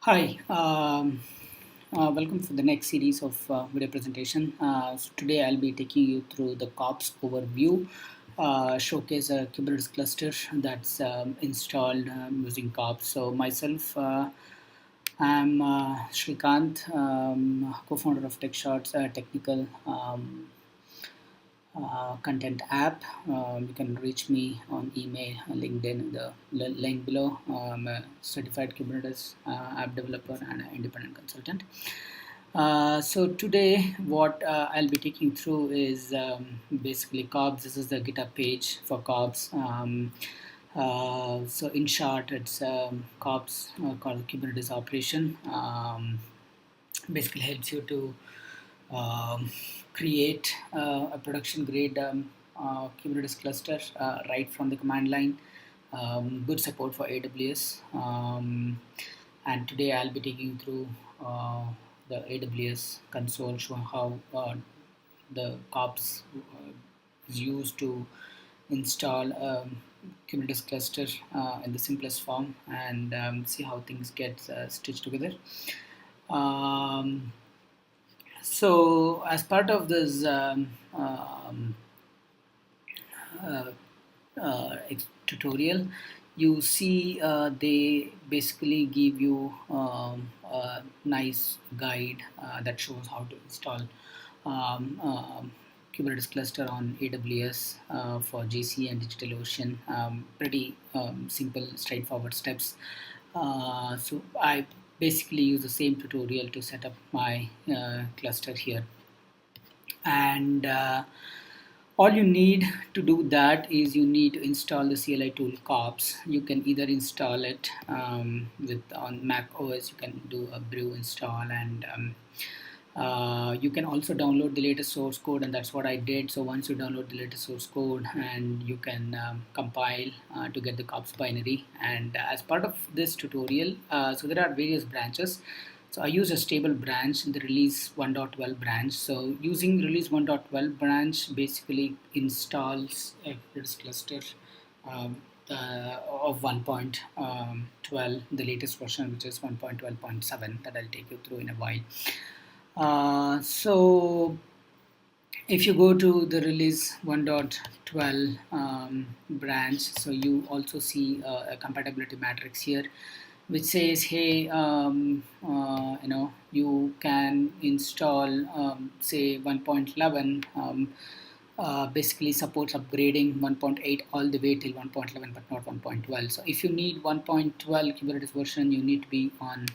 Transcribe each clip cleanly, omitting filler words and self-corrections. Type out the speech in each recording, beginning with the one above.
Hi, welcome for the next series of video presentation. So today I'll be taking you through the KOPS overview, showcase a Kubernetes cluster that's installed using KOPS. So myself, I'm Shrikant, co-founder of TechShots, a technical content app. You can reach me on email, LinkedIn, the link below. I'm a certified Kubernetes app developer and an independent consultant. So today, what I'll be taking through is basically KOPS. This is the GitHub page for KOPS. So in short, it's KOPS called Kubernetes operation. Basically helps you to um, create a production grade Kubernetes cluster right from the command line. Good support for AWS. And today I'll be taking through the AWS console, showing how the KOPS is used to install Kubernetes cluster in the simplest form and see how things get stitched together. Um, so, as part of this uh, tutorial, you see they basically give you a nice guide that shows how to install Kubernetes cluster on AWS for GC and DigitalOcean. Pretty simple, straightforward steps. So I basically use the same tutorial to set up my cluster here, and all you need to do that is you need to install the CLI tool KOPS. You can either install it with on Mac OS. You can do a brew install, and you can also download the latest source code, and that's what I did. So once you download the latest source code, and you can compile to get the KOPS binary. And as part of this tutorial, so there are various branches. So I use a stable branch in the release 1.12 branch. So using release 1.12 branch basically installs a Kubernetes cluster um, of 1.12, the latest version, which is 1.12.7, that I'll take you through in a while. So if you go to the release 1.12 branch, so you also see a compatibility matrix here, which says, hey, you can install, say, 1.11. Basically supports upgrading 1.8 all the way till 1.11, but not 1.12. So if you need 1.12 Kubernetes version, you need to be on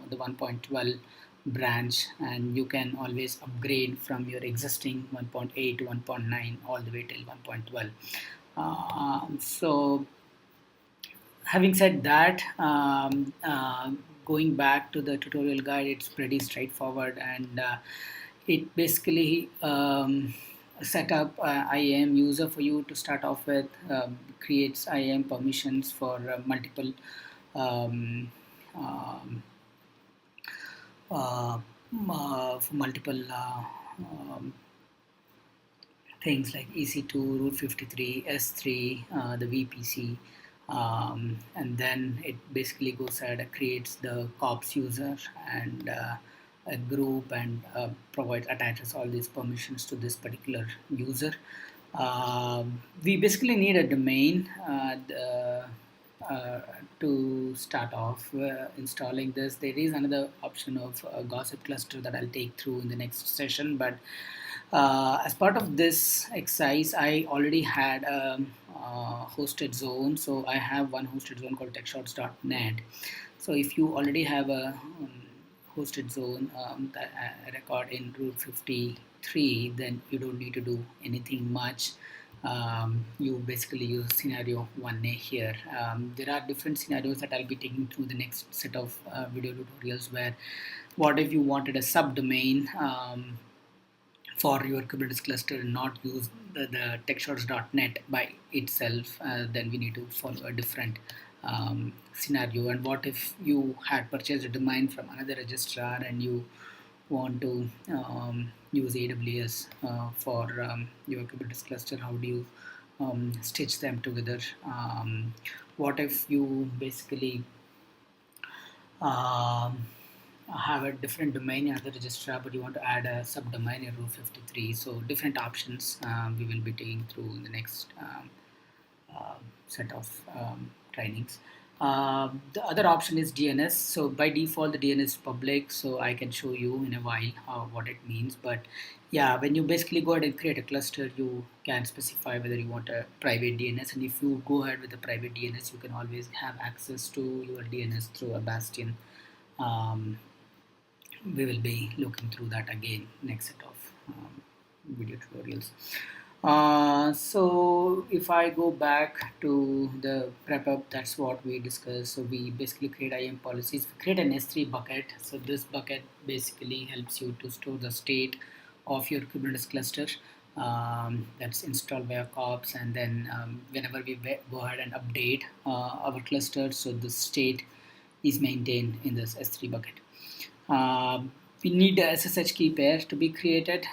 the 1.12 branch, and you can always upgrade from your existing 1.8 to 1.9 all the way till 1.12. So having said that, going back to the tutorial guide, it's pretty straightforward, and it basically set up IAM user for you to start off with, creates IAM permissions for um, multiple um, things like EC2, Route 53, S3, the VPC, and then it basically goes ahead and creates the KOPS user and a group, and attaches all these permissions to this particular user. We basically need a domain uh, to start off installing this. There is another option of gossip cluster that I'll take through in the next session, but as part of this exercise, I already had a hosted zone. So I have one hosted zone called techshots.net. So if you already have a hosted zone that record in Route 53, then you don't need to do anything much. You basically use scenario 1A here. There are different scenarios that I'll be taking through the next set of video tutorials, where what if you wanted a subdomain for your Kubernetes cluster and not use the techshots.net by itself, then we need to follow a different scenario. And what if you had purchased a domain from another registrar and you want to use AWS for your Kubernetes cluster? How do you stitch them together? What if you basically um, have a different domain in other registrar, but you want to add a subdomain in Route 53. So different options we will be taking through in the next set of trainings. The other option is DNS. So by default, the DNS is public, so I can show you in a while what it means. But yeah, when you basically go ahead and create a cluster, you can specify whether you want a private DNS, and if you go ahead with a private DNS, you can always have access to your DNS through a bastion. Um, we will be looking through that again next set of video tutorials. So if I go back to the prep up, that's what we discussed. So we basically create IAM policies. We create an S3 bucket. So this bucket basically helps you to store the state of your Kubernetes cluster. That's installed via KOPS, and then whenever we go ahead and update our cluster, so the state is maintained in this S3 bucket. We need a SSH key pair to be created.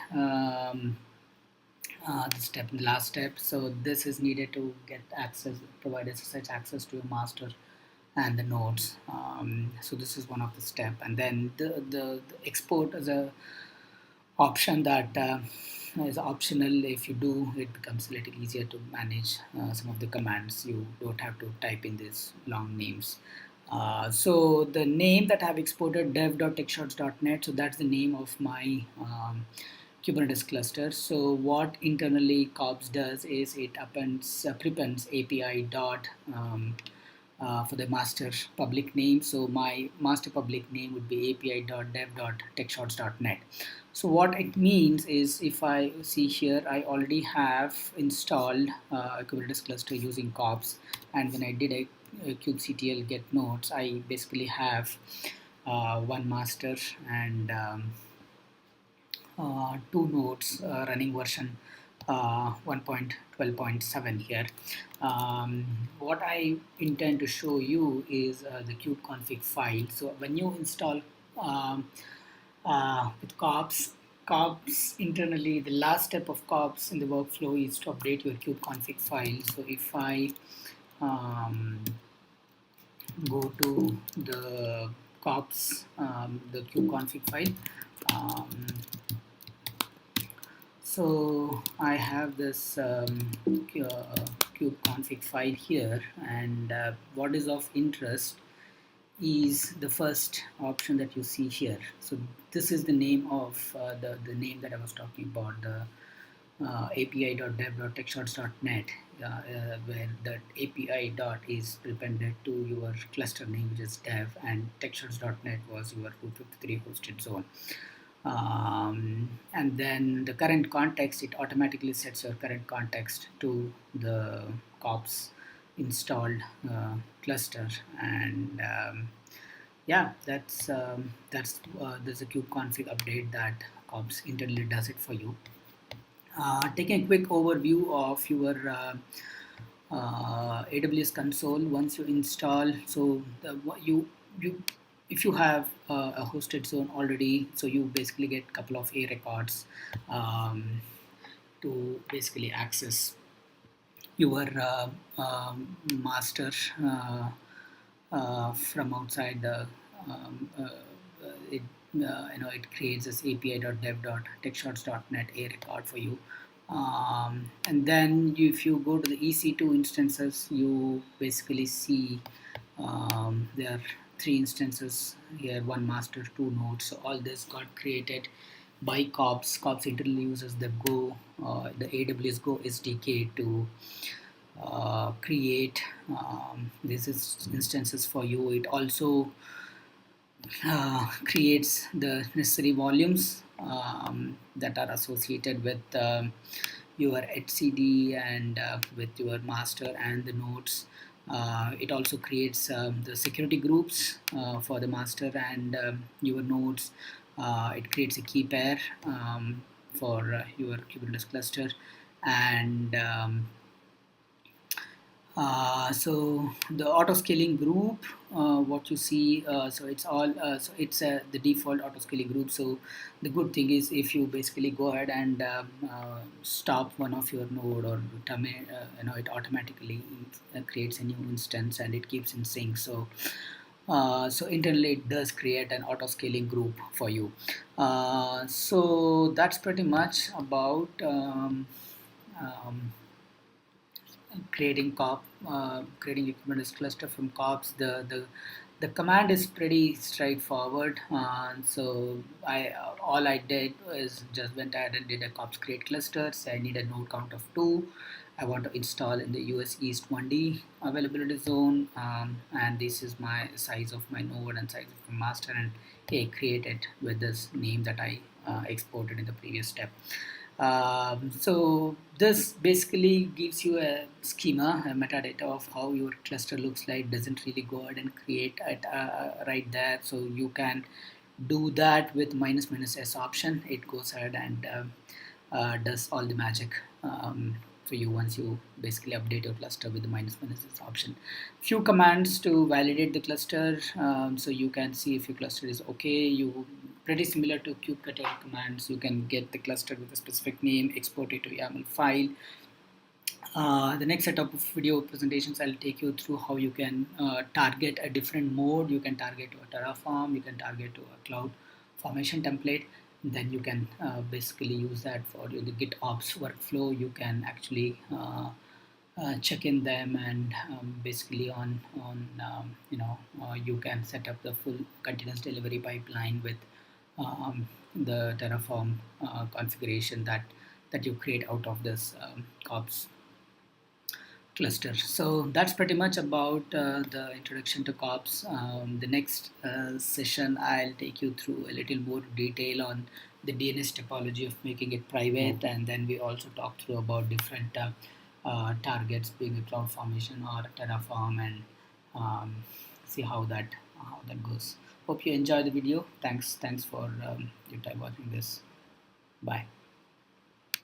The last step. So this is needed to get access, provide SSH access to your master and the nodes. So this is one of the step, and then the export is a option that is optional. If you do, it becomes a little easier to manage some of the commands. You don't have to type in these long names. So the name that I've exported, dev.techshots.net, so that's the name of my Kubernetes cluster. So what internally KOPS does is it prepends API dot for the master public name. So my master public name would be api.dev.techshots.net. So what it means is, if I see here, I already have installed a Kubernetes cluster using KOPS, and when I did a kubectl get nodes, I basically have one master and two nodes running version 1.12.7 here. What I intend to show you is the kubeconfig file. So when you install with KOPS internally, the last step of KOPS in the workflow is to update your kubeconfig file. So if I go to the KOPS, the kubeconfig file, so I have this kubeconfig file here, and what is of interest is the first option that you see here. So this is the name of the name that I was talking about, the api.dev.techshots.net, where that API dot is prepended to your cluster name, which is dev, and techshots.net was your Route 53 hosted zone. And then the current context, it automatically sets your current context to the KOPS installed cluster, and yeah, that's there's a kubeconfig update that KOPS internally does it for you. Taking a quick overview of your AWS console once you install. So you if you have a hosted zone already, so you basically get a couple of A records to basically access your master from outside the it it creates this api.dev.techshots.net A record for you. And then if you go to the EC2 instances, you basically see there are three instances here, one master, two nodes. So all this got created by KOPS. KOPS internally uses the AWS Go SDK to create these instances for you. It also creates the necessary volumes that are associated with your HCD and with your master and the nodes. It also creates the security groups for the master and your nodes. It creates a key pair for your Kubernetes cluster, and so the auto scaling group, what you see, so it's all so it's the default auto scaling group. So the good thing is, if you basically go ahead and stop one of your node or it automatically creates a new instance and it keeps in sync. So So internally it does create an auto scaling group for you. So that's pretty much about um, creating a Kubernetes cluster from KOPS. The command is pretty straightforward. So all I did is just went ahead and did a KOPS create cluster. So I need a node count of 2. I want to install in the US East 1D availability zone, and this is my size of my node and size of my master, and create it with this name that I exported in the previous step. So this basically gives you a schema, a metadata of how your cluster looks like. Doesn't really go ahead and create it right there. So you can do that with minus minus s option. It goes ahead and does all the magic for you once you basically update your cluster with the minus minus s option. Few commands to validate the cluster, so you can see if your cluster is okay. You pretty similar to kubectl commands. You can get the cluster with a specific name, export it to YAML file. The next setup of video presentations, I'll take you through how you can target a different mode. You can target to a Terraform, you can target to a cloud formation template. Then you can basically use that for the GitOps workflow. You can actually check in them, and basically you can set up the full continuous delivery pipeline with the Terraform configuration that you create out of this KOPS cluster. So that's pretty much about the introduction to KOPS. The next session, I'll take you through a little more detail on the DNS topology of making it private, and then we also talk through about different targets, being a cloud formation or a Terraform, and see how that goes. Hope you enjoy the video. Thanks for your time watching this. Bye.